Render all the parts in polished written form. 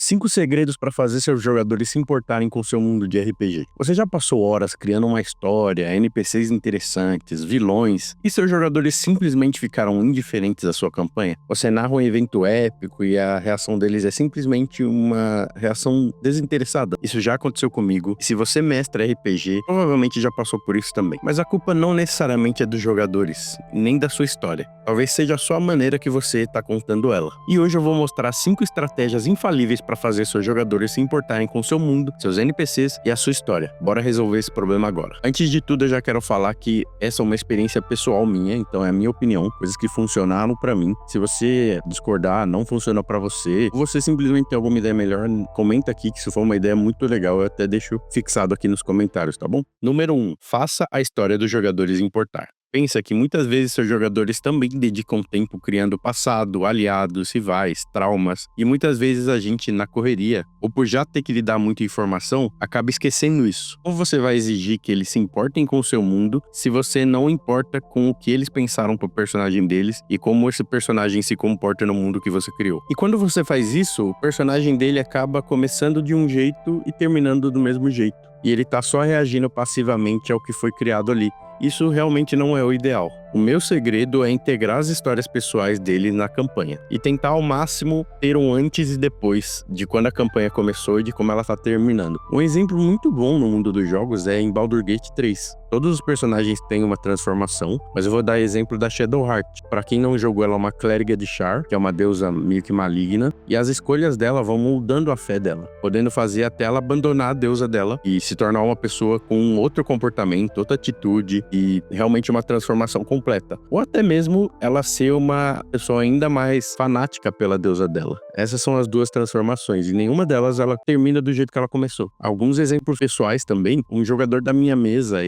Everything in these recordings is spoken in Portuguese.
5 segredos para fazer seus jogadores se importarem com seu mundo de RPG. Você já passou horas criando uma história, NPCs interessantes, vilões, e seus jogadores simplesmente ficaram indiferentes à sua campanha? Você narra um evento épico e a reação deles é simplesmente uma reação desinteressada. Isso já aconteceu comigo, e se você mestra RPG, provavelmente já passou por isso também. Mas a culpa não necessariamente é dos jogadores, nem da sua história. Talvez seja só a maneira que você está contando ela. E hoje eu vou mostrar 5 estratégias infalíveis para fazer seus jogadores se importarem com seu mundo, seus NPCs e a sua história. Bora resolver esse problema agora. Antes de tudo, eu já quero falar que essa é uma experiência pessoal minha, então é a minha opinião, coisas que funcionaram para mim. Se você discordar, não funciona para você, ou você simplesmente tem alguma ideia melhor, comenta aqui que se for uma ideia muito legal, eu até deixo fixado aqui nos comentários, tá bom? Número 1. Faça a história dos jogadores importar. Pensa que muitas vezes seus jogadores também dedicam tempo criando passado, aliados, rivais, traumas, e muitas vezes a gente, na correria, ou por já ter que lidar muita informação, acaba esquecendo isso. Como você vai exigir que eles se importem com o seu mundo se você não importa com o que eles pensaram pro personagem deles e como esse personagem se comporta no mundo que você criou? E quando você faz isso, o personagem dele acaba começando de um jeito e terminando do mesmo jeito. E ele tá só reagindo passivamente ao que foi criado ali. Isso realmente não é o ideal. O meu segredo é integrar as histórias pessoais dele na campanha e tentar ao máximo ter um antes e depois de quando a campanha começou e de como ela tá terminando. Um exemplo muito bom no mundo dos jogos é em Baldur's Gate 3. Todos os personagens têm uma transformação, mas eu vou dar exemplo da Shadowheart. Para quem não jogou, ela é uma clériga de Shar, que é uma deusa meio que maligna, e as escolhas dela vão moldando a fé dela, podendo fazer até ela abandonar a deusa dela e se tornar uma pessoa com outro comportamento, outra atitude e realmente uma transformação completa. Ou até mesmo ela ser uma pessoa ainda mais fanática pela deusa dela. Essas são as duas transformações, e nenhuma delas ela termina do jeito que ela começou. Alguns exemplos pessoais também, um jogador da minha mesa,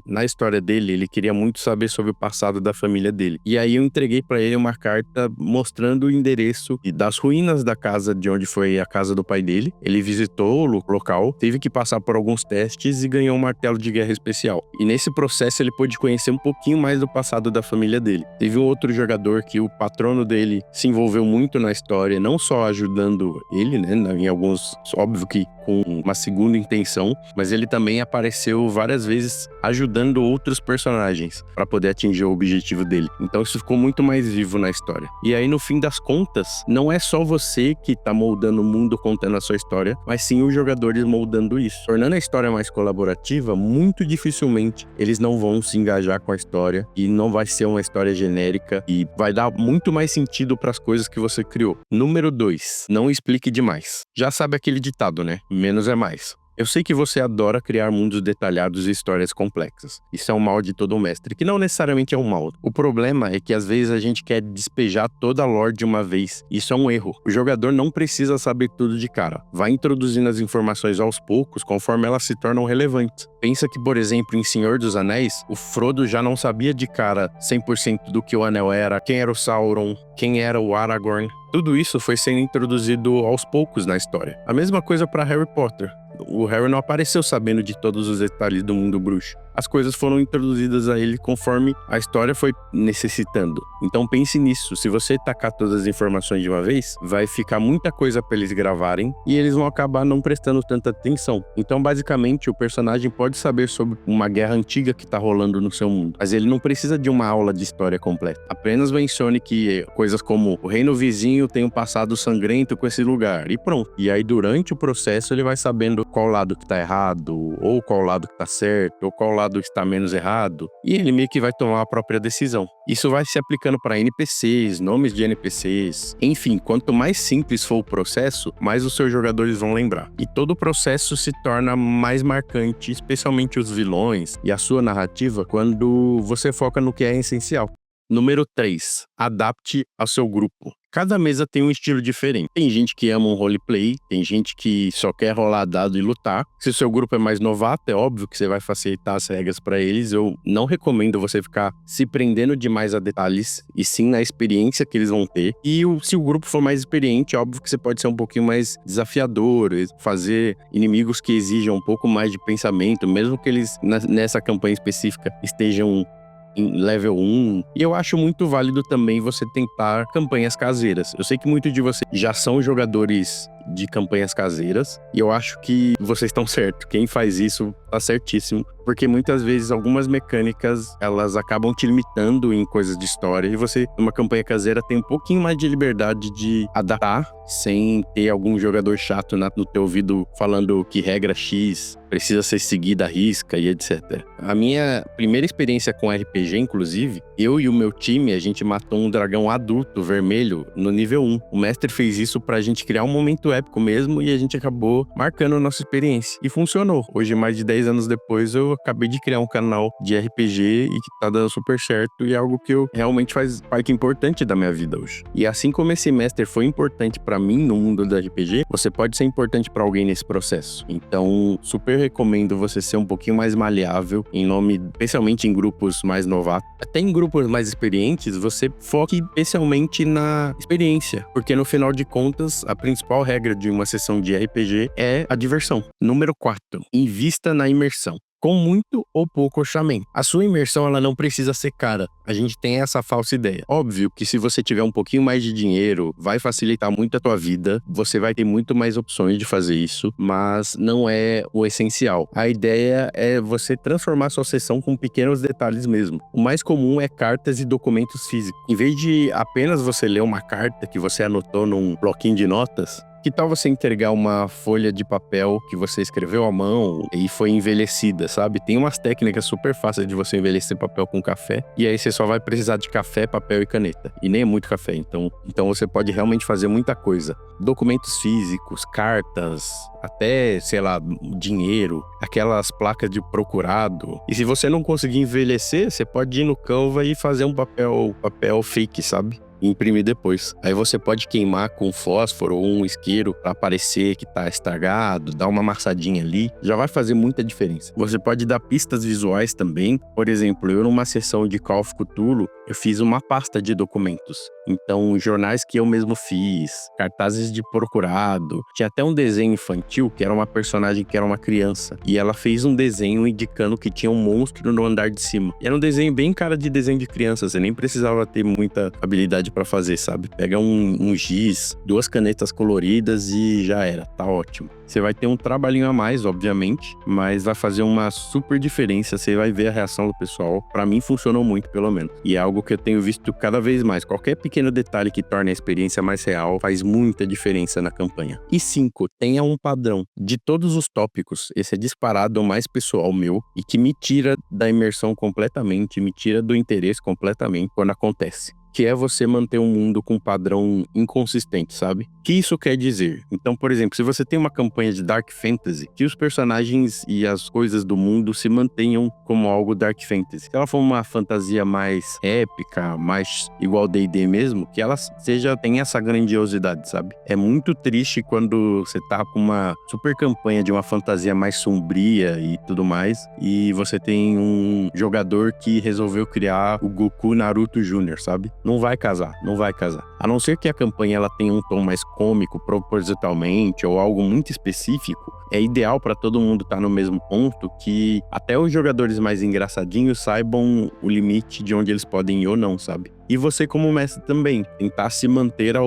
na história dele, ele queria muito saber sobre o passado da família dele. E aí eu entreguei pra ele uma carta mostrando o endereço das ruínas da casa de onde foi a casa do pai dele. Ele visitou o local, teve que passar por alguns testes e ganhou um martelo de guerra especial. E nesse processo ele pôde conhecer um pouquinho mais do passado da família dele. Teve um outro jogador que o patrono dele se envolveu muito na história, não só ajudando ele, né, em alguns, óbvio que com uma segunda intenção, mas ele também apareceu várias vezes ajudando outros personagens para poder atingir o objetivo dele. Então isso ficou muito mais vivo na história. E aí no fim das contas, não é só você que tá moldando o mundo contando a sua história, mas sim os jogadores moldando isso. Tornando a história mais colaborativa, muito dificilmente eles não vão se engajar com a história e não vai ser uma história genérica e vai dar muito mais sentido para as coisas que você criou. Número 2. Não explique demais. Já sabe aquele ditado, né? Menos é mais. Eu sei que você adora criar mundos detalhados e histórias complexas. Isso é um mal de todo mestre, que não necessariamente é um mal. O problema é que às vezes a gente quer despejar toda a lore de uma vez. Isso é um erro. O jogador não precisa saber tudo de cara. Vai introduzindo as informações aos poucos, conforme elas se tornam relevantes. Pensa que, por exemplo, em Senhor dos Anéis, o Frodo já não sabia de cara 100% do que o Anel era, quem era o Sauron, quem era o Aragorn. Tudo isso foi sendo introduzido aos poucos na história. A mesma coisa para Harry Potter. O Harry não apareceu sabendo de todos os detalhes do mundo bruxo. As coisas foram introduzidas a ele conforme a história foi necessitando. Então pense nisso, se você tacar todas as informações de uma vez, vai ficar muita coisa para eles gravarem e eles vão acabar não prestando tanta atenção. Então basicamente o personagem pode saber sobre uma guerra antiga que tá rolando no seu mundo, mas ele não precisa de uma aula de história completa. Apenas mencione que coisas como o reino vizinho tem um passado sangrento com esse lugar e pronto. E aí durante o processo ele vai sabendo qual lado que tá errado, ou qual lado que tá certo, ou qual lado está menos errado, e ele meio que vai tomar a própria decisão. Isso vai se aplicando para NPCs, nomes de NPCs, enfim, quanto mais simples for o processo, mais os seus jogadores vão lembrar. E todo o processo se torna mais marcante, especialmente os vilões e a sua narrativa, quando você foca no que é essencial. Número 3. Adapte ao seu grupo. Cada mesa tem um estilo diferente. Tem gente que ama um roleplay, tem gente que só quer rolar dado e lutar. Se o seu grupo é mais novato, é óbvio que você vai facilitar as regras para eles. Eu não recomendo você ficar se prendendo demais a detalhes, e sim na experiência que eles vão ter. E se o grupo for mais experiente, é óbvio que você pode ser um pouquinho mais desafiador, fazer inimigos que exijam um pouco mais de pensamento, mesmo que eles, nessa campanha específica, estejam em level 1. E eu acho muito válido também você tentar campanhas caseiras. Eu sei que muitos de vocês já são jogadores de campanhas caseiras. E eu acho que vocês estão certos. Quem faz isso tá certíssimo. Porque muitas vezes algumas mecânicas, elas acabam te limitando em coisas de história. E você, numa campanha caseira, tem um pouquinho mais de liberdade de adaptar, sem ter algum jogador chato no teu ouvido falando que regra X precisa ser seguida à risca e etc. A minha primeira experiência com RPG, inclusive, eu e o meu time, a gente matou um dragão adulto, vermelho, no nível 1. O mestre fez isso pra gente criar um momento épico mesmo e a gente acabou marcando a nossa experiência. E funcionou. Hoje, mais de 10 anos depois, eu acabei de criar um canal de RPG e que tá dando super certo e é algo que eu realmente faz parte importante da minha vida hoje. E assim como esse mestre foi importante pra mim no mundo do RPG, você pode ser importante pra alguém nesse processo. Então, super recomendo você ser um pouquinho mais maleável, especialmente em grupos mais novatos. Até em grupos mais experientes, você foque especialmente na experiência, porque no final de contas, a principal regra de uma sessão de RPG é a diversão. Número 4, invista na imersão. Com muito ou pouco orçamento. A sua imersão, ela não precisa ser cara. A gente tem essa falsa ideia. Óbvio que se você tiver um pouquinho mais de dinheiro, vai facilitar muito a tua vida. Você vai ter muito mais opções de fazer isso, mas não é o essencial. A ideia é você transformar a sua sessão com pequenos detalhes mesmo. O mais comum é cartas e documentos físicos. Em vez de apenas você ler uma carta que você anotou num bloquinho de notas, que tal você entregar uma folha de papel que você escreveu à mão e foi envelhecida, sabe? Tem umas técnicas super fáceis de você envelhecer papel com café. E aí você só vai precisar de café, papel e caneta. E nem é muito café, então você pode realmente fazer muita coisa. Documentos físicos, cartas, até, sei lá, dinheiro, aquelas placas de procurado. E se você não conseguir envelhecer, você pode ir no Canva e fazer um papel fake, sabe? E imprimir depois. Aí você pode queimar com fósforo ou um isqueiro para parecer que tá estragado, dar uma amassadinha ali, já vai fazer muita diferença. Você pode dar pistas visuais também. Por exemplo, eu numa sessão de Call of Cthulhu, eu fiz uma pasta de documentos. Então, jornais que eu mesmo fiz, cartazes de procurado. Tinha até um desenho infantil que era uma personagem que era uma criança. E ela fez um desenho indicando que tinha um monstro no andar de cima. E era um desenho bem cara de desenho de criança. Você nem precisava ter muita habilidade pra fazer, sabe? Pega um giz, 2 canetas coloridas e já era. Tá ótimo. Você vai ter um trabalhinho a mais, obviamente, mas vai fazer uma super diferença. Você vai ver a reação do pessoal. Pra mim, funcionou muito, pelo menos. E é algo que eu tenho visto cada vez mais. Qualquer pequeno detalhe que torne a experiência mais real faz muita diferença na campanha. E 5, tenha um padrão. De todos os tópicos, esse é disparado o mais pessoal meu e que me tira da imersão completamente, me tira do interesse completamente quando acontece. Que é você manter um mundo com um padrão inconsistente, sabe? O que isso quer dizer? Então, por exemplo, se você tem uma campanha de Dark Fantasy, que os personagens e as coisas do mundo se mantenham como algo Dark Fantasy. Se ela for uma fantasia mais épica, mais igual D&D mesmo, que ela tenha essa grandiosidade, sabe? É muito triste quando você tá com uma super campanha de uma fantasia mais sombria e tudo mais, e você tem um jogador que resolveu criar o Goku Naruto Jr., sabe? Não vai casar. A não ser que a campanha ela tenha um tom mais cômico, propositalmente, ou algo muito específico, é ideal para todo mundo estar no mesmo ponto, que até os jogadores mais engraçadinhos saibam o limite de onde eles podem ir ou não, sabe? E você como mestre também, tentar se manter ao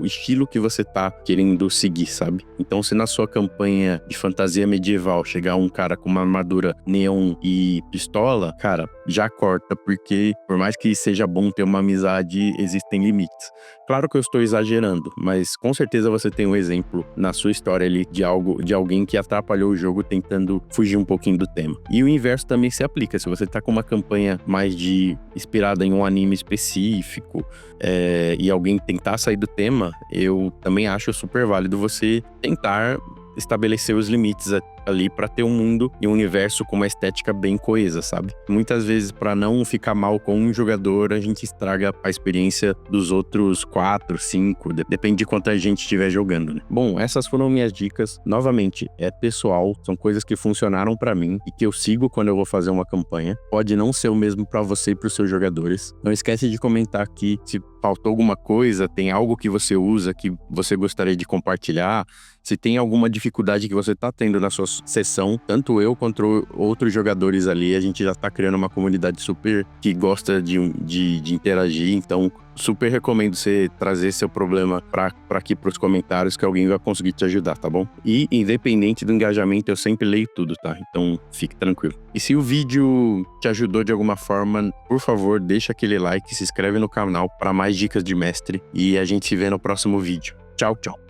estilo que você tá querendo seguir, sabe? Então se na sua campanha de fantasia medieval chegar um cara com uma armadura neon e pistola, cara, já corta, porque por mais que seja bom ter uma amizade, existem limites. Claro que eu estou exagerando, mas com certeza você tem um exemplo na sua história ali de alguém que atrapalhou o jogo tentando fugir um pouquinho do tema. E o inverso também se aplica. Se você tá com uma campanha mais inspirada em um anime específico e alguém tentar sair do tema, eu também acho super válido você tentar estabelecer os limites ali pra ter um mundo e um universo com uma estética bem coesa, sabe? Muitas vezes, pra não ficar mal com um jogador, a gente estraga a experiência dos outros 4, 5, depende de quanta gente estiver jogando, né? Bom, essas foram minhas dicas. Novamente, é pessoal, são coisas que funcionaram pra mim e que eu sigo quando eu vou fazer uma campanha. Pode não ser o mesmo pra você e pros seus jogadores. Não esquece de comentar aqui se faltou alguma coisa, tem algo que você usa que você gostaria de compartilhar, se tem alguma dificuldade que você tá tendo na sua sessão, tanto eu quanto outros jogadores ali, a gente já tá criando uma comunidade super que gosta de interagir, então super recomendo você trazer seu problema pra aqui pros comentários, que alguém vai conseguir te ajudar, tá bom? E independente do engajamento, eu sempre leio tudo, tá? Então fique tranquilo. E se o vídeo te ajudou de alguma forma, por favor, deixa aquele like, se inscreve no canal para mais dicas de mestre e a gente se vê no próximo vídeo. Tchau, tchau.